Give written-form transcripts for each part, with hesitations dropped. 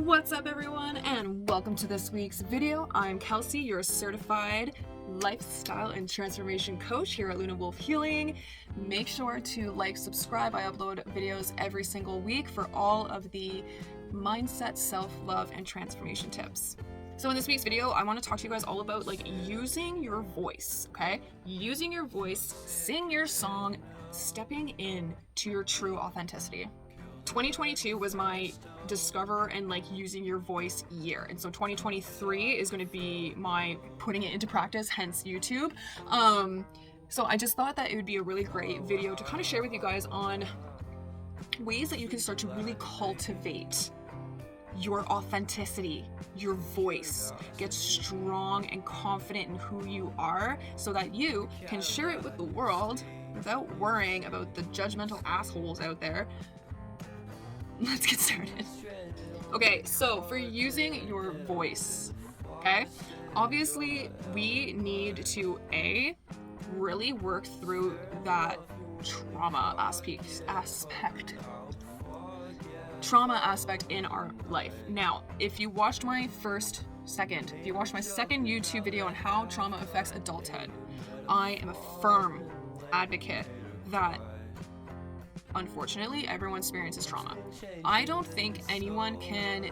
What's up everyone, and welcome to this week's video. I'm Kelsey, your certified lifestyle and transformation coach here at Luna Wolf Healing. Make sure to like, subscribe. I upload videos every single week for all of the mindset, self-love, and transformation tips. So in this week's video, I want to talk to you guys all about using your voice, okay? Using your voice, sing your song, stepping in to your true authenticity. 2022 was my discover and using your voice year, and so 2023 is going to be my putting it into practice, hence YouTube. So I just thought that it would be a really great video to kind of share with you guys on ways that you can start to really cultivate your authenticity, your voice, get strong and confident in who you are so that you can share it with the world without worrying about the judgmental assholes out there. Let's get started. Okay, so for using your voice, okay, obviously we need to really work through that trauma aspect in our life. Now, if you watched my second YouTube video on how trauma affects adulthood, I am a firm advocate that unfortunately, everyone experiences trauma. I don't think anyone can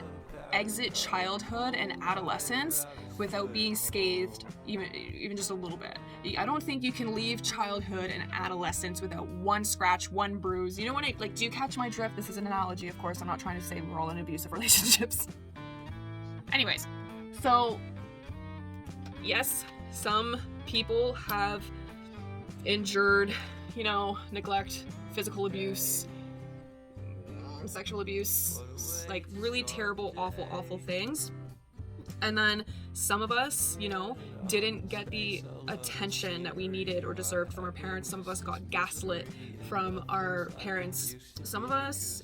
exit childhood and adolescence without being scathed, even just a little bit. I don't think you can leave childhood and adolescence without one scratch, one bruise. You know what do you catch my drift? This is an analogy, of course. I'm not trying to say we're all in abusive relationships. Anyways, so yes, some people have endured, neglect, physical abuse, sexual abuse, really terrible, awful things. And then some of us, didn't get the attention that we needed or deserved from our parents. Some of us got gaslit from our parents. Some of us,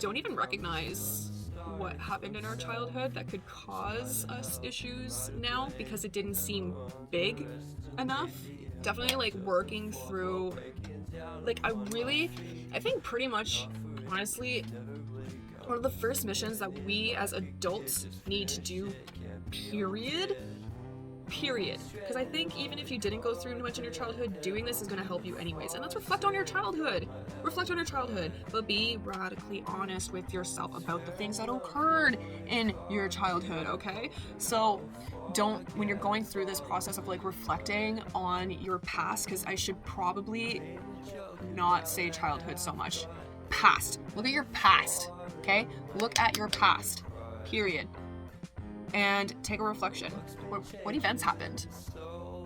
don't even recognize what happened in our childhood that could cause us issues now because it didn't seem big enough. Definitely working through, I think pretty much, honestly, one of the first missions that we as adults need to do, period, because I think even if you didn't go through much in your childhood, doing this is going to help you anyways. And let's reflect on your childhood, but be radically honest with yourself about the things that occurred in your childhood, okay? So when you're going through this process of reflecting on your past, because I should probably not say childhood so much, past. Look at your past, okay? Look at your past, period. And take a reflection. What events happened?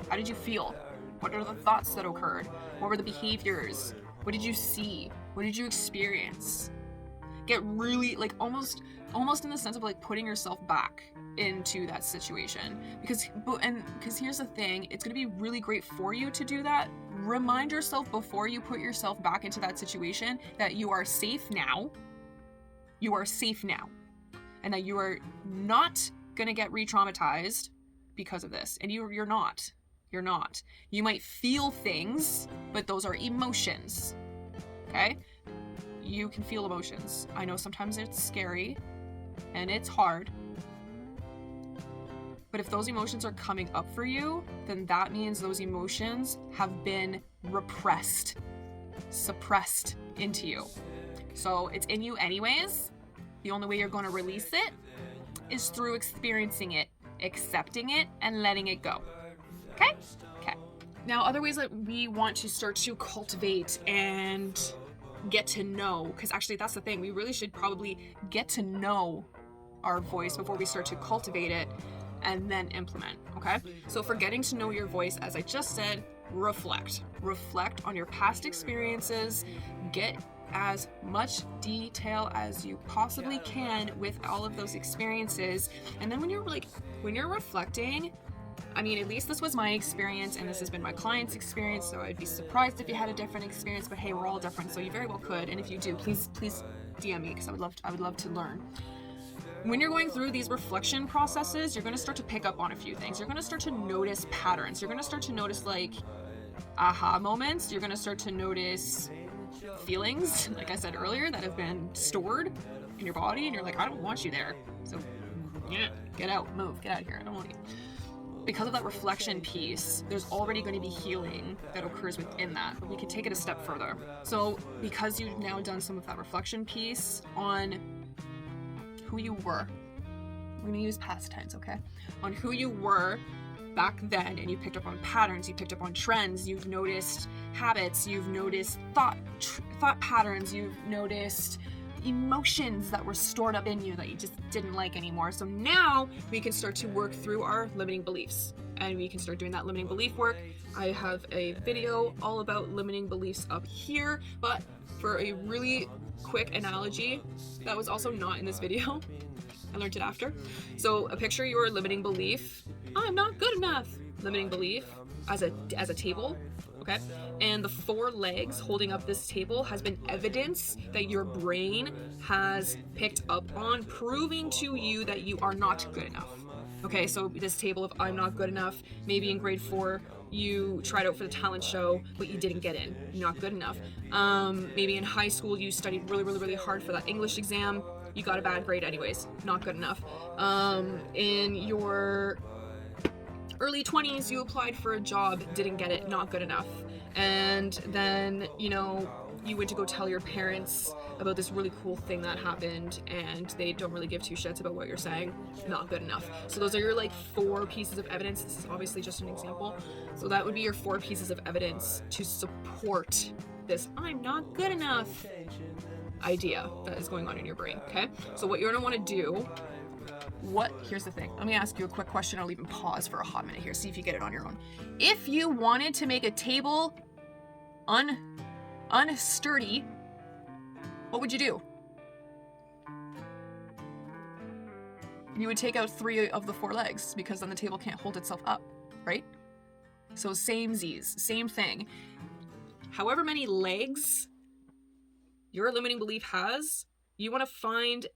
How did you feel? What are the thoughts that occurred? What were the behaviors? What did you see? What did you experience? Get really almost in the sense of putting yourself back into that situation, because here's the thing, it's going to be really great for you to do that. Remind yourself before you put yourself back into that situation that you are safe now, and that you are not going to get re-traumatized because of this. And you're not. You might feel things, but those are emotions, okay? You can feel emotions. I know sometimes it's scary and it's hard, but if those emotions are coming up for you, then that means those emotions have been suppressed into you. So it's in you anyways. The only way you're going to release it is through experiencing it, accepting it, and letting it go. Okay? Now, other ways that we want to start to cultivate and get to know, because actually that's the thing, we really should probably get to know our voice before we start to cultivate it and then implement, okay? So for getting to know your voice, as I just said, reflect on your past experiences, get as much detail as you possibly can with all of those experiences. And then when you're reflecting, at least this was my experience, and this has been my client's experience, so I'd be surprised if you had a different experience, but hey, we're all different, so you very well could. And if you do, please DM me, because I would love to learn. When you're going through these reflection processes, you're going to start to pick up on a few things. You're going to start to notice patterns. You're going to start to notice aha moments. You're going to start to notice feelings, like I said earlier, that have been stored. in your body, and you're like, I don't want you there. So yeah, get out, move, get out of here. I don't want you. Because of that reflection piece, there's already going to be healing that occurs within that. But we can take it a step further. So because you've now done some of that reflection piece on who you were, we're going to use past tense, okay? On who you were back then, and you picked up on patterns, you picked up on trends, you've noticed habits, you've noticed thought patterns, you've noticed emotions that were stored up in you that you just didn't like anymore. So now we can start to work through our limiting beliefs, and we can start doing that limiting belief work. I have a video all about limiting beliefs up here, but for a really quick analogy that was also not in this video, I learned it after. So picture your limiting belief, I'm not good enough, limiting belief as a table. Okay? And the 4 legs holding up this table has been evidence that your brain has picked up on, proving to you that you are not good enough. Okay, so this table of I'm not good enough, maybe in grade 4, you tried out for the talent show, but you didn't get in. You're not good enough. Maybe in high school, you studied really, really, really hard for that English exam. You got a bad grade anyways. Not good enough. In your early 20s, you applied for a job, didn't get it, not good enough. And then, you went to go tell your parents about this really cool thing that happened, and they don't really give 2 shits about what you're saying, not good enough. So those are your 4 pieces of evidence. This is obviously just an example. So that would be your 4 pieces of evidence to support this I'm not good enough idea that is going on in your brain, okay? So what you're gonna wanna do, here's the thing. Let me ask you a quick question. I'll even pause for a hot minute here. See if you get it on your own. If you wanted to make a table unsturdy, what would you do? You would take out 3 of the 4 legs, because then the table can't hold itself up, right? So same thing. However many legs your limiting belief has, you want to find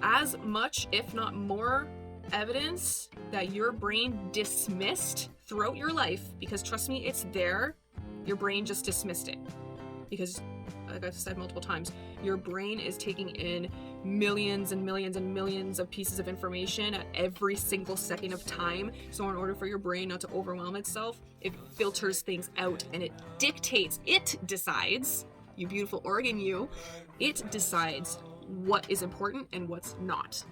as much, if not more, evidence that your brain dismissed throughout your life, because trust me, it's there. Your brain just dismissed it. Because, like I've said multiple times, your brain is taking in millions and millions and millions of pieces of information at every single second of time. So in order for your brain not to overwhelm itself, it filters things out, and it decides, you beautiful organ you, it decides what is important and what's not.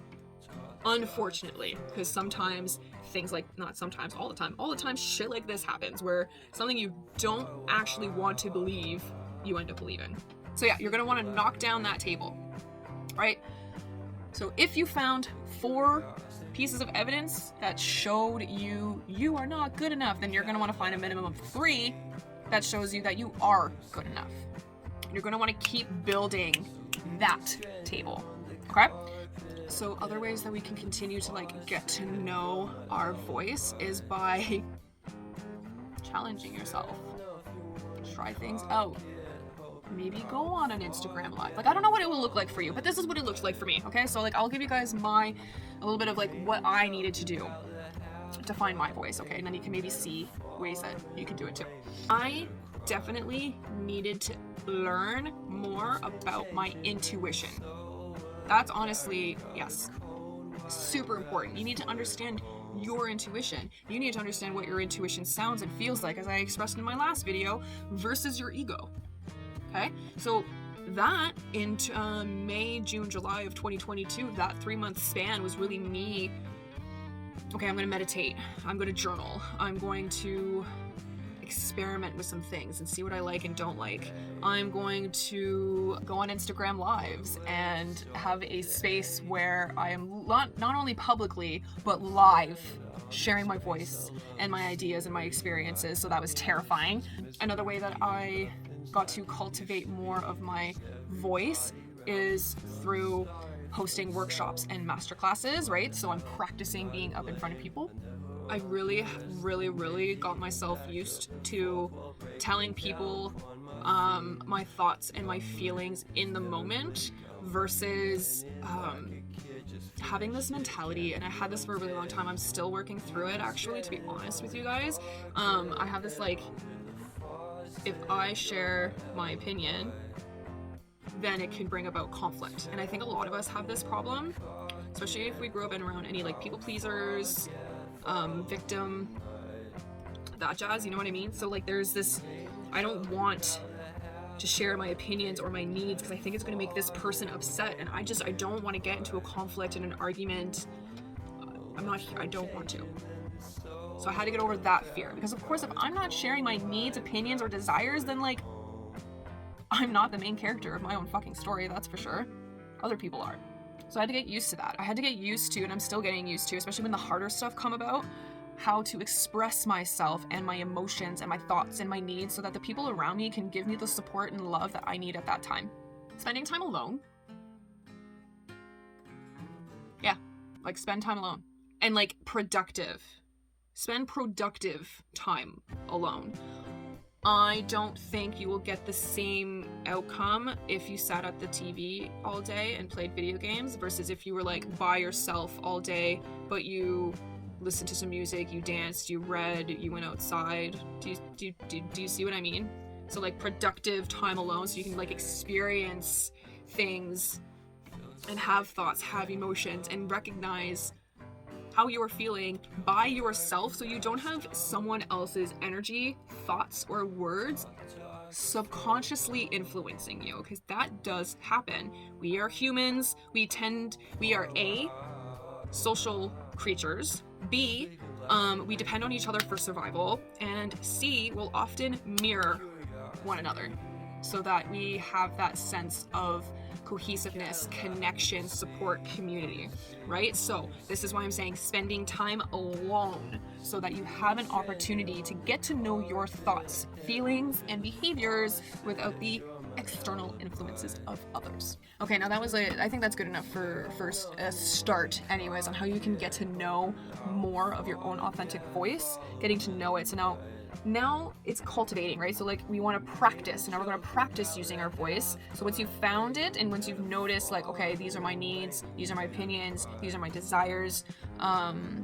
Unfortunately, because sometimes things like, not sometimes, all the time shit like this happens, where something you don't actually want to believe, you end up believing. So yeah, you're gonna want to knock down that table, right? So if you found 4 pieces of evidence that showed you are not good enough, then you're gonna want to find a minimum of 3 that shows you that you are good enough. You're gonna want to keep building that table, okay? So other ways that we can continue to get to know our voice is by challenging yourself. Try things out. Maybe go on an Instagram live. I don't know what it will look like for you, but this is what it looks like for me, okay? So I'll give you guys a little bit of what I needed to do to find my voice, okay? And then you can maybe see ways that you can do it too. I definitely needed to learn more about my intuition. That's honestly, yes, super important. You need to understand your intuition. You need to understand what your intuition sounds and feels like, as I expressed in my last video, versus your ego. Okay? So that in May, June, July of 2022, that 3-month span was really me. Okay, I'm going to meditate. I'm going to journal. I'm going to experiment with some things and see what I like and don't like. I'm going to go on Instagram lives and have a space where I am not only publicly but live sharing my voice and my ideas and my experiences. So that was terrifying. Another way that I got to cultivate more of my voice is through hosting workshops and masterclasses, right? So I'm practicing being up in front of people. I really, really, really got myself used to telling people my thoughts and my feelings in the moment versus having this mentality, and I had this for a really long time. I'm still working through it, actually, to be honest with you guys. I have this if I share my opinion, then it can bring about conflict. And I think a lot of us have this problem, especially if we grew up in around any like people pleasers, victim, that jazz, you know what I mean? So like there's this, I don't want to share my opinions or my needs because I think it's going to make this person upset, and I don't want to get into a conflict and an argument. I don't want to. So I had to get over that fear, because of course if I'm not sharing my needs, opinions, or desires, then like I'm not the main character of my own fucking story, that's for sure. Other people are. So I had to get used to that. I had to get used to, and I'm still getting used to, especially when the harder stuff come about, how to express myself and my emotions and my thoughts and my needs so that the people around me can give me the support and love that I need at that time. Spending time alone. Yeah, like spend time alone. And like productive. Spend productive time alone. I don't think you will get the same outcome if you sat at the TV all day and played video games versus if you were like by yourself all day, but you listened to some music, you danced, you read, you went outside. Do you see what I mean? So like productive time alone, so you can like experience things and have thoughts, have emotions, and recognize how you're feeling by yourself, so you don't have someone else's energy, thoughts, or words subconsciously influencing you, because that does happen. We are humans. We are A, social creatures, B, we depend on each other for survival, and C, will often mirror one another so that we have that sense of cohesiveness, connection, support, community, right? So this is why I'm saying spending time alone, so that you have an opportunity to get to know your thoughts, feelings, and behaviors without the external influences of others. Okay, now I think that's good enough for a start anyways on how you can get to know more of your own authentic voice, getting to know it. So now it's cultivating, right? So like we want to practice, and now we're going to practice using our voice. So once you've found it, and once you've noticed like, okay, these are my needs, these are my opinions, these are my desires,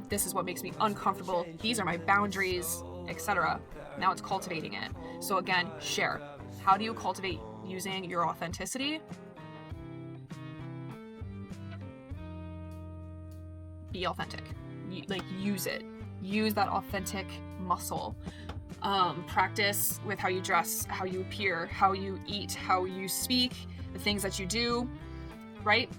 this is what makes me uncomfortable, these are my boundaries, etc. Now it's cultivating it. So again, share. How do you cultivate using your authenticity? Be authentic. Use it. Use that authentic muscle. Practice with how you dress, how you appear, how you eat, how you speak, the things that you do, right?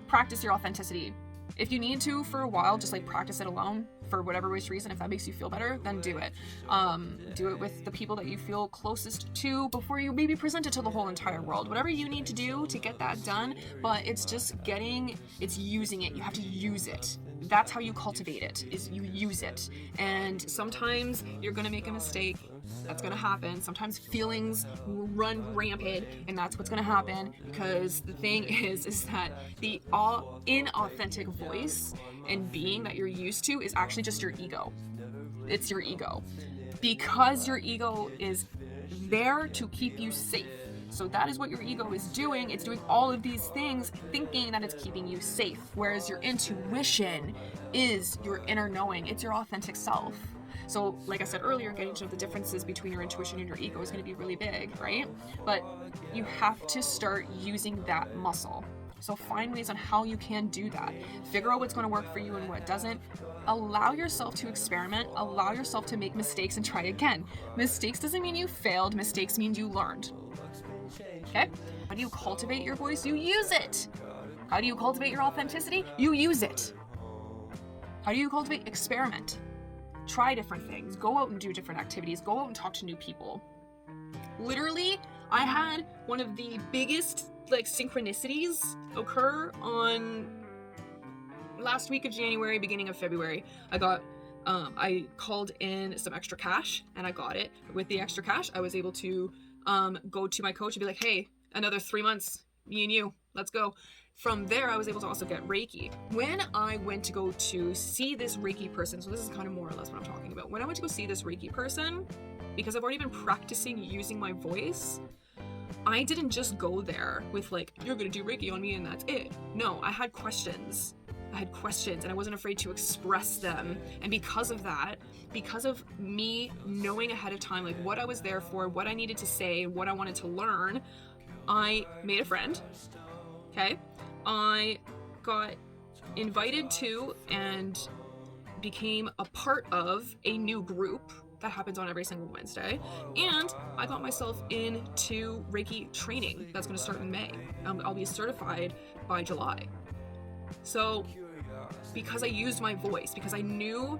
Practice your authenticity. If you need to for a while, just like practice it alone for whatever reason. If that makes you feel better, then do it. Do it with the people that you feel closest to before you maybe present it to the whole entire world. Whatever you need to do to get that done, but it's using it. You have to use it. That's how you cultivate it, is you use it. And sometimes you're gonna make a mistake. That's gonna happen. Sometimes feelings will run rampant, and that's what's gonna happen, because the thing is that the inauthentic voice and being that you're used to is actually just your ego. It's your ego. Because your ego is there to keep you safe. So that is what your ego is doing. It's doing all of these things thinking that it's keeping you safe. Whereas your intuition is your inner knowing. It's your authentic self. So like I said earlier, getting to know the differences between your intuition and your ego is going to be really big, right? But you have to start using that muscle. So find ways on how you can do that. Figure out what's going to work for you and what doesn't. Allow yourself to experiment. Allow yourself to make mistakes and try again. Mistakes doesn't mean you failed. Mistakes means you learned. Okay? How do you cultivate your voice? You use it. How do you cultivate your authenticity? You use it. How do you cultivate? Experiment. Try different things. Go out and do different activities. Go out and talk to new people. Literally, I had one of the biggest synchronicities occur on last week of January, beginning of February. I called in some extra cash and I got it. With the extra cash, I was able to go to my coach and be like, hey, another 3 months, me and you, let's go. From there, I was able to also get Reiki. When I went to go to see this Reiki person, so this is kind of more or less what I'm talking about. When I went to go see this Reiki person, because I've already been practicing using my voice, I didn't just go there with you're gonna do Reiki on me and that's it. No, I had questions. And I wasn't afraid to express them. And because of that, because of me knowing ahead of time what I was there for, what I needed to say, what I wanted to learn, I made a friend, okay? I got invited to and became a part of a new group that happens on every single Wednesday, and I got myself into Reiki training that's going to start in May. I'll be certified by July. So because I used my voice, because I knew,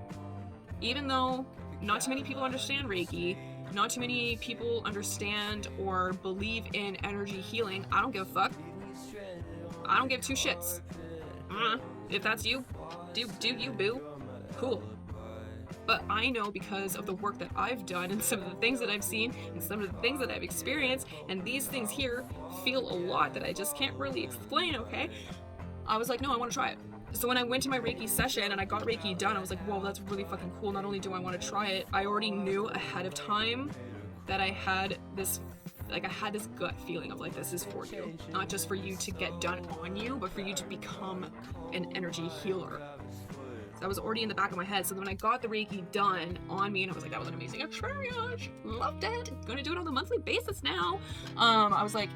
even though not too many people understand Reiki, not too many people understand or believe in energy healing, I don't give a fuck. I don't give two shits. If that's you, do you, boo. Cool. But I know, because of the work that I've done and some of the things that I've seen and some of the things that I've experienced, and these things here feel a lot that I just can't really explain, okay? I was like, no, I want to try it. So when I went to my Reiki session and I got Reiki done, I was like, whoa, that's really fucking cool. Not only do I want to try it, I already knew ahead of time that I had this gut feeling of like, this is for you. Not just for you to get done on you, but for you to become an energy healer. That was already in the back of my head. So when I got the Reiki done on me, and I was like, that was an amazing experience. Loved it. Gonna do it on a monthly basis now. I was like,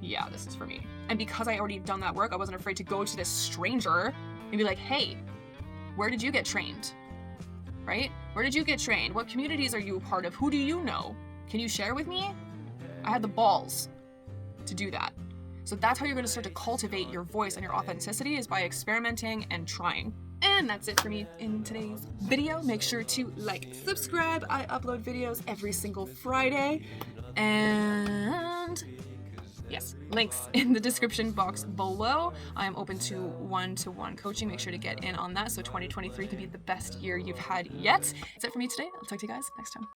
yeah, this is for me. And because I already done that work, I wasn't afraid to go to this stranger and be like, hey, where did you get trained? Right? Where did you get trained? What communities are you a part of? Who do you know? Can you share with me? I had the balls to do that. So that's how you're going to start to cultivate your voice and your authenticity, is by experimenting and trying. And that's it for me in today's video. Make sure to like, subscribe. I upload videos every single Friday. And yes, links in the description box below. I am open to one-to-one coaching. Make sure to get in on that so 2023 can be the best year you've had yet. That's it for me today. I'll talk to you guys next time.